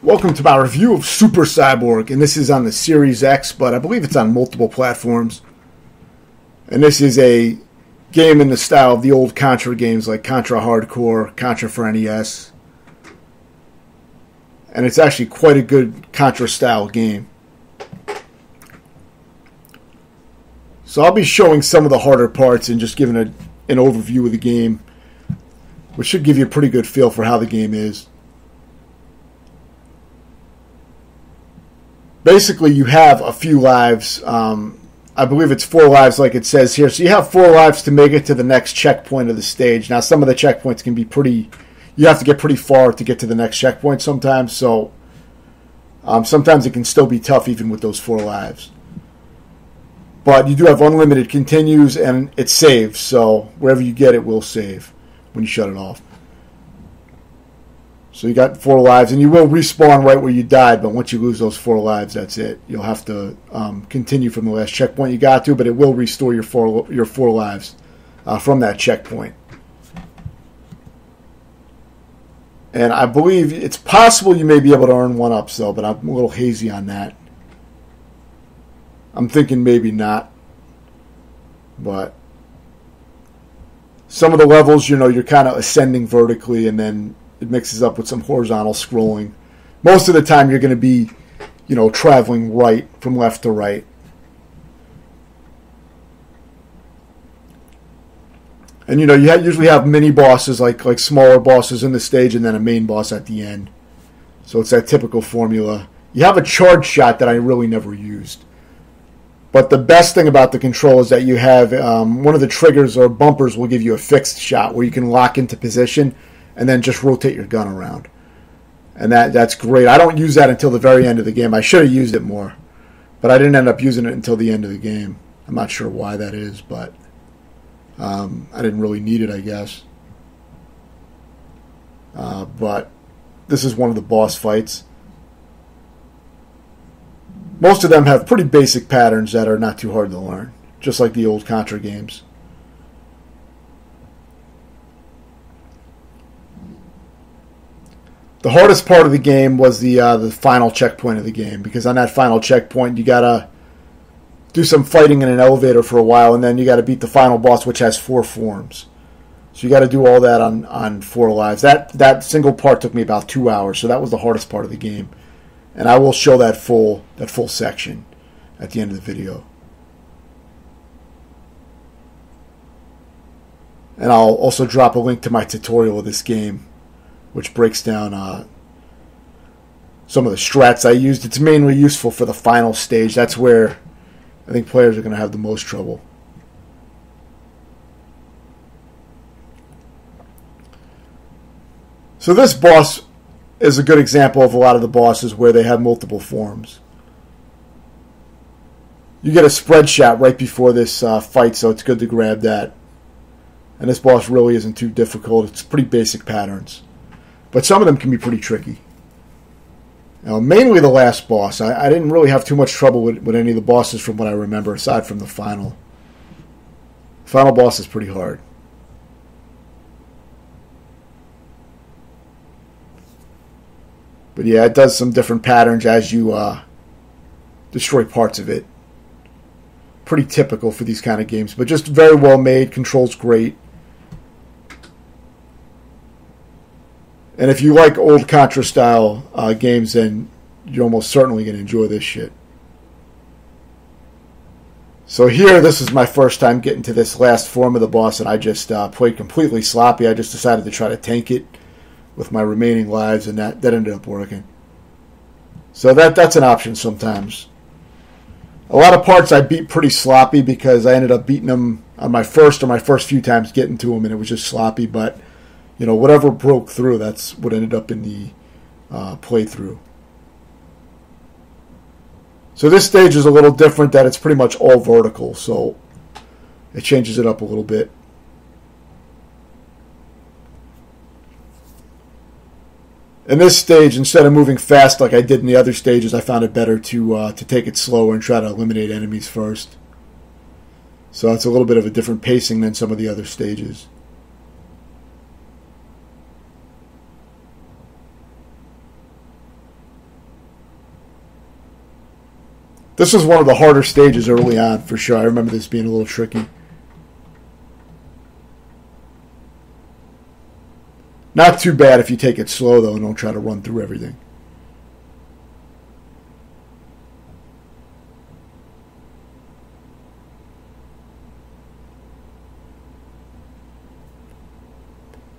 Welcome to my review of Super Cyborg, and this is on the Series X, but I believe it's on multiple platforms. And this is a game in the style of the old Contra games like Contra Hardcore, Contra for NES. And it's actually quite a good Contra-style game. So I'll be showing some of the harder parts and just giving an overview of the game, which should give you a pretty good feel for how the game is. Basically, you have a few lives. I believe it's 4 lives like it says here. So you have 4 lives to make it to the next checkpoint of the stage. Now, some of the checkpoints can be pretty... You have to get pretty far to get to the next checkpoint sometimes. So sometimes it can still be tough even with those 4 lives. But you do have unlimited continues and it saves. So wherever you get it will save when you shut it off. So you got 4 lives, and you will respawn right where you died, but once you lose those 4 lives, that's it. You'll have to continue from the last checkpoint you got to, but it will restore your 4 lives from that checkpoint. And I believe it's possible you may be able to earn 1-ups, though, but I'm a little hazy on that. I'm thinking maybe not. But some of the levels, you know, you're kind of ascending vertically, and then it mixes up with some horizontal scrolling. Most of the time you're going to be, you know, traveling right from left to right. And, you know, you usually have mini bosses, like smaller bosses in the stage, and then a main boss at the end. So it's that typical formula. You have a charge shot that I really never used. But the best thing about the control is that you have one of the triggers or bumpers will give you a fixed shot where you can lock into position and then just rotate your gun around. And that's great. I don't use that until the very end of the game. I should have used it more, but I didn't end up using it until the end of the game. I'm not sure why that is, but I didn't really need it, I guess. But this is one of the boss fights. Most of them have pretty basic patterns that are not too hard to learn, just like the old Contra games. The hardest part of the game was the final checkpoint of the game, because on that final checkpoint you gotta do some fighting in an elevator for a while, and then you gotta beat the final boss, which has 4 forms. So you gotta do all that on 4 lives. That single part took me about 2 hours, so that was the hardest part of the game. And I will show that full section at the end of the video. And I'll also drop a link to my tutorial of this game, which breaks down some of the strats I used. It's mainly useful for the final stage. That's where I think players are going to have the most trouble. So this boss is a good example of a lot of the bosses where they have multiple forms. You get a spread shot right before this fight, so it's good to grab that. And this boss really isn't too difficult. It's pretty basic patterns. But some of them can be pretty tricky. Now, mainly the last boss. I didn't really have too much trouble with any of the bosses from what I remember, aside from the final. The final boss is pretty hard. But yeah, it does some different patterns as you destroy parts of it. Pretty typical for these kind of games, but just very well made. Controls great. And if you like old Contra-style games, then you're almost certainly going to enjoy this shit. So here, this is my first time getting to this last form of the boss, and I just played completely sloppy. I just decided to try to tank it with my remaining lives, and that ended up working. So that's an option sometimes. A lot of parts I beat pretty sloppy because I ended up beating them on my first few times getting to them, and it was just sloppy, but you know, whatever broke through, that's what ended up in the playthrough. So this stage is a little different, that it's pretty much all vertical, so it changes it up a little bit. In this stage, instead of moving fast like I did in the other stages, I found it better to take it slower and try to eliminate enemies first. So it's a little bit of a different pacing than some of the other stages. This was one of the harder stages early on, for sure. I remember this being a little tricky. Not too bad if you take it slow, though, and don't try to run through everything.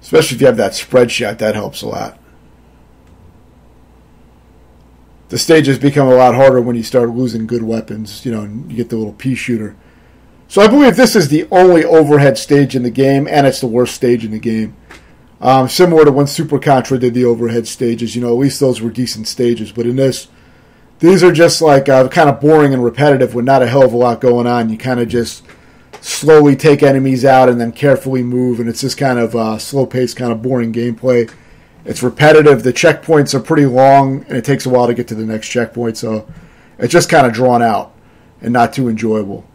Especially if you have that spread shot, that helps a lot. The stages become a lot harder when you start losing good weapons, and you get the little pea shooter. So I believe this is the only overhead stage in the game, and it's the worst stage in the game. Similar to when Super Contra did the overhead stages, at least those were decent stages. But in this, these are just like kind of boring and repetitive with not a hell of a lot going on. You kind of just slowly take enemies out and then carefully move, and it's just kind of slow-paced, kind of boring gameplay. It's repetitive. The checkpoints are pretty long, and it takes a while to get to the next checkpoint, so it's just kind of drawn out and not too enjoyable.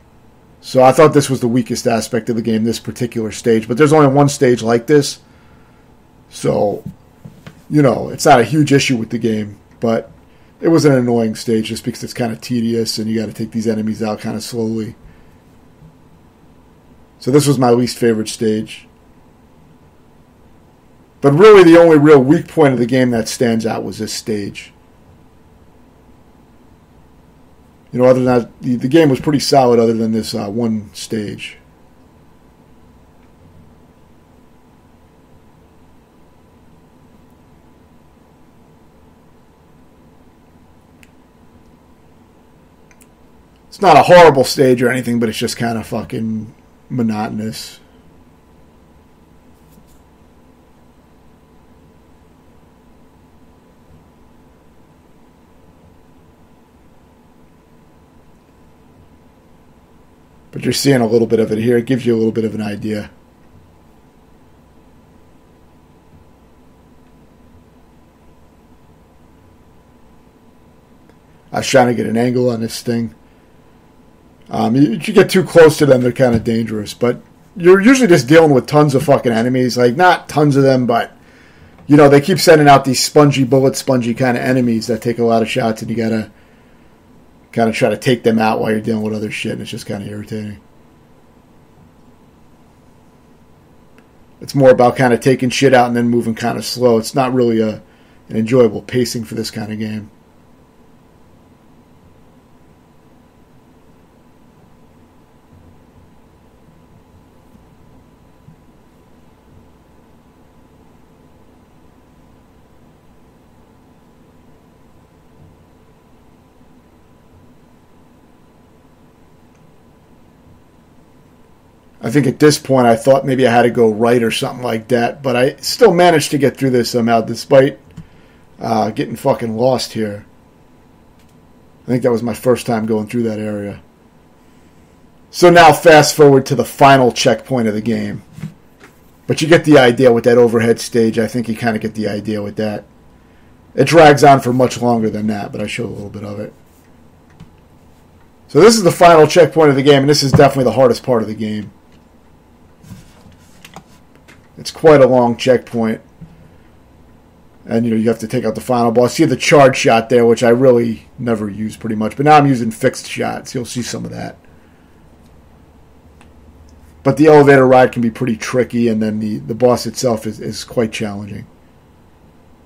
So I thought this was the weakest aspect of the game, this particular stage. But there's only one stage like this, so, it's not a huge issue with the game. But it was an annoying stage just because it's kind of tedious, and you got to take these enemies out kind of slowly. So this was my least favorite stage. But really the only real weak point of the game that stands out was this stage. Other than that, the game was pretty solid other than this one stage. It's not a horrible stage or anything, but it's just kind of fucking monotonous. But you're seeing a little bit of it here. It gives you a little bit of an idea. I was trying to get an angle on this thing. You get too close to them, they're kind of dangerous. But you're usually just dealing with tons of fucking enemies. Like, not tons of them, but, they keep sending out these spongy kind of enemies that take a lot of shots, and you gotta kind of try to take them out while you're dealing with other shit, and it's just kind of irritating. It's more about kind of taking shit out and then moving kind of slow. It's not really an enjoyable pacing for this kind of game. I think at this point I thought maybe I had to go right or something like that, but I still managed to get through this somehow despite getting fucking lost here. I think that was my first time going through that area. So now fast forward to the final checkpoint of the game. But you get the idea with that overhead stage. I think you kind of get the idea with that. It drags on for much longer than that, but I showed a little bit of it. So this is the final checkpoint of the game, and this is definitely the hardest part of the game. It's quite a long checkpoint. And, you have to take out the final boss. You have the charge shot there, which I really never use pretty much. But now I'm using fixed shots. You'll see some of that. But the elevator ride can be pretty tricky, and then the boss itself is quite challenging.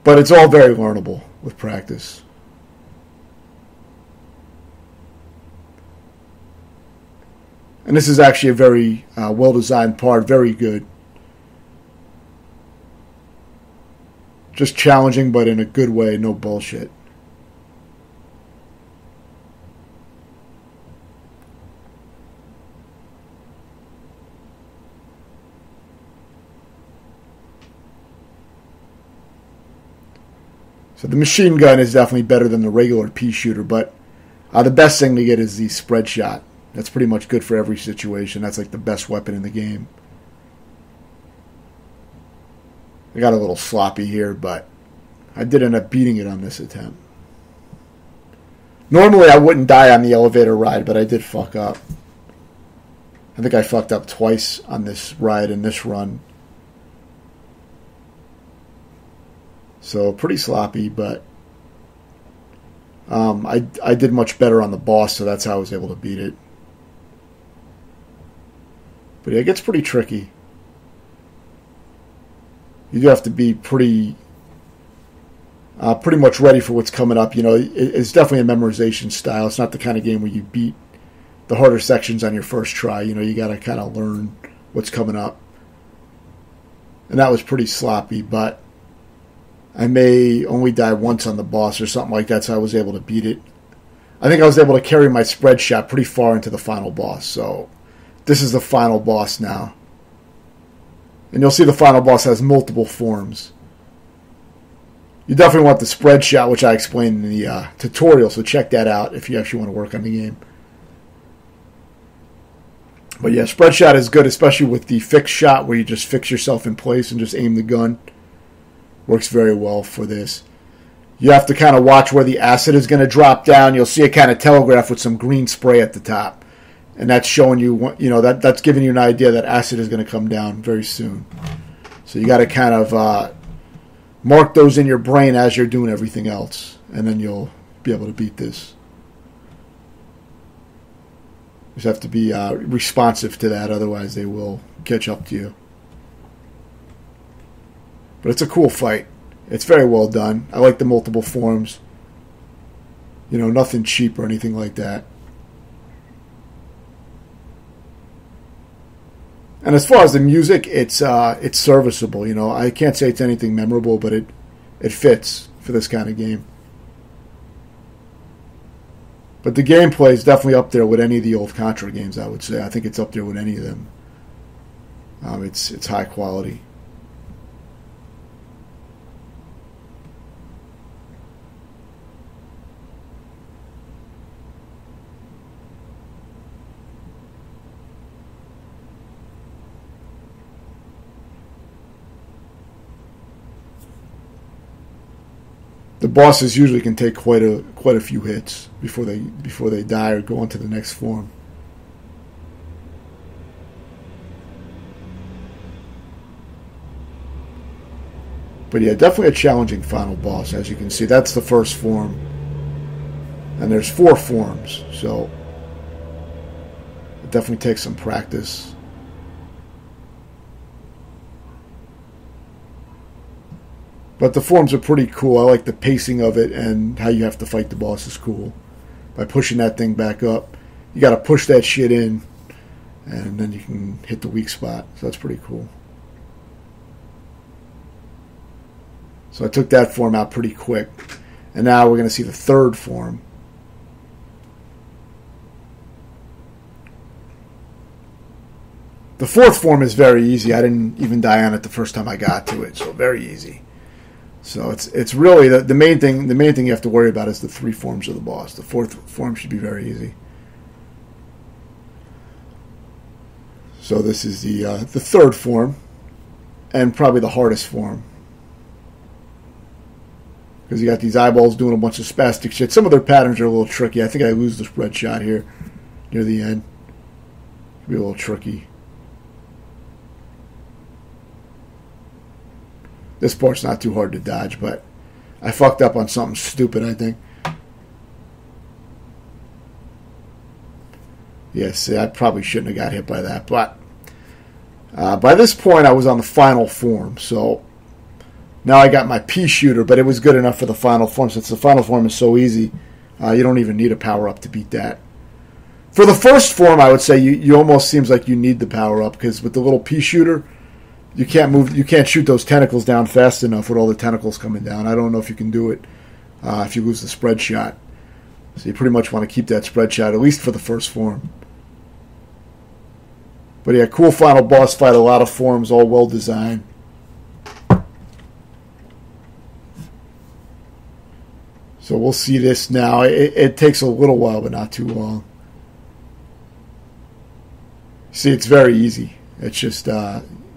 But it's all very learnable with practice. And this is actually a very well-designed part. Very good. Just challenging, but in a good way. No bullshit. So the machine gun is definitely better than the regular pea shooter, but the best thing to get is the spread shot. That's pretty much good for every situation. That's like the best weapon in the game. I got a little sloppy here, but I did end up beating it on this attempt. Normally I wouldn't die on the elevator ride, but I did fuck up. I think I fucked up twice on this ride and this run. So pretty sloppy, but I did much better on the boss, so that's how I was able to beat it. But yeah, it gets pretty tricky. You do have to be pretty much ready for what's coming up. You know, it's definitely a memorization style. It's not the kind of game where you beat the harder sections on your first try. You know, you got to kind of learn what's coming up. And that was pretty sloppy, but I may only die once on the boss or something like that, so I was able to beat it. I think I was able to carry my spread shot pretty far into the final boss, so this is the final boss now. And you'll see the final boss has multiple forms. You definitely want the spread shot, which I explained in the tutorial, so check that out if you actually want to work on the game. But yeah, spread shot is good, especially with the fixed shot where you just fix yourself in place and just aim the gun. Works very well for this. You have to kind of watch where the acid is going to drop down. You'll see it kind of telegraph with some green spray at the top. And that's showing you, you know, that's giving you an idea that acid is going to come down very soon. So you got to kind of mark those in your brain as you're doing everything else. And then you'll be able to beat this. You just have to be responsive to that, otherwise they will catch up to you. But it's a cool fight. It's very well done. I like the multiple forms. You know, nothing cheap or anything like that. And as far as the music, it's serviceable. You know, I can't say it's anything memorable, but it fits for this kind of game. But the gameplay is definitely up there with any of the old Contra games, I would say. I think it's up there with any of them. It's high quality. The bosses usually can take quite a few hits before they die or go on to the next form. But yeah, definitely a challenging final boss. As you can see, that's the first form, and there's 4 forms, so it definitely takes some practice. But the forms are pretty cool. I like the pacing of it, and how you have to fight the boss is cool. By pushing that thing back up, you got to push that shit in, and then you can hit the weak spot. So that's pretty cool. So I took that form out pretty quick. And now we're going to see the third form. The fourth form is very easy. I didn't even die on it the first time I got to it, so very easy. So it's really the main thing. The main thing you have to worry about is the 3 forms of the boss. The fourth form should be very easy. So this is the third form, and probably the hardest form, because you got these eyeballs doing a bunch of spastic shit. Some of their patterns are a little tricky. I think I lose the spread shot here near the end. It'll be a little tricky. This part's not too hard to dodge, but I fucked up on something stupid, I think. Yeah, see, I probably shouldn't have got hit by that. But by this point, I was on the final form. So now I got my pea shooter, but it was good enough for the final form. Since the final form is so easy, you don't even need a power-up to beat that. For the first form, I would say you almost seems like you need the power-up, because with the little pea shooter, you can't shoot those tentacles down fast enough with all the tentacles coming down. I don't know if you can do it if you lose the spread shot. So you pretty much want to keep that spread shot, at least for the first form. But yeah, cool final boss fight, a lot of forms, all well designed. So we'll see this now. It takes a little while, but not too long. See, it's very easy. It's just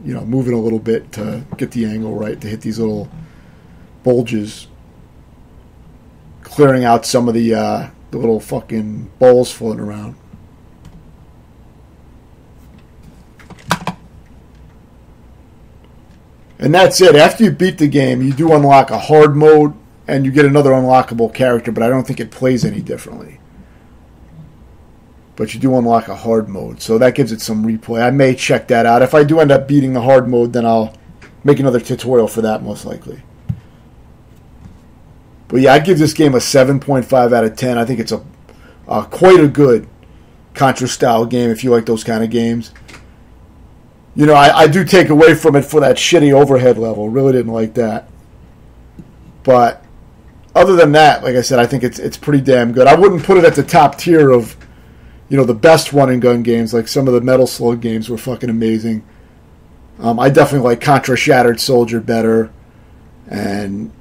moving a little bit to get the angle right to hit these little bulges, clearing out some of the little fucking balls floating around. And that's it. After you beat the game, you do unlock a hard mode and you get another unlockable character, but I don't think it plays any differently. But you do unlock a hard mode, so that gives it some replay. I may check that out. If I do end up beating the hard mode, then I'll make another tutorial for that, most likely. But yeah, I'd give this game a 7.5 out of 10. I think it's quite a good Contra-style game if you like those kind of games. You know, I do take away from it for that shitty overhead level. Really didn't like that. But other than that, like I said, I think it's pretty damn good. I wouldn't put it at the top tier of, you know, the best run-and-gun games. Like some of the Metal Slug games were fucking amazing. I definitely like Contra Shattered Soldier better. And,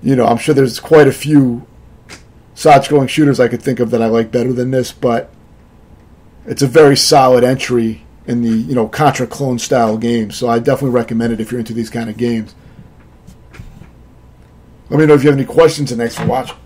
you know, I'm sure there's quite a few side-scrolling shooters I could think of that I like better than this, but it's a very solid entry in the, you know, Contra clone style games. So I definitely recommend it if you're into these kind of games. Let me know if you have any questions, and thanks for watching.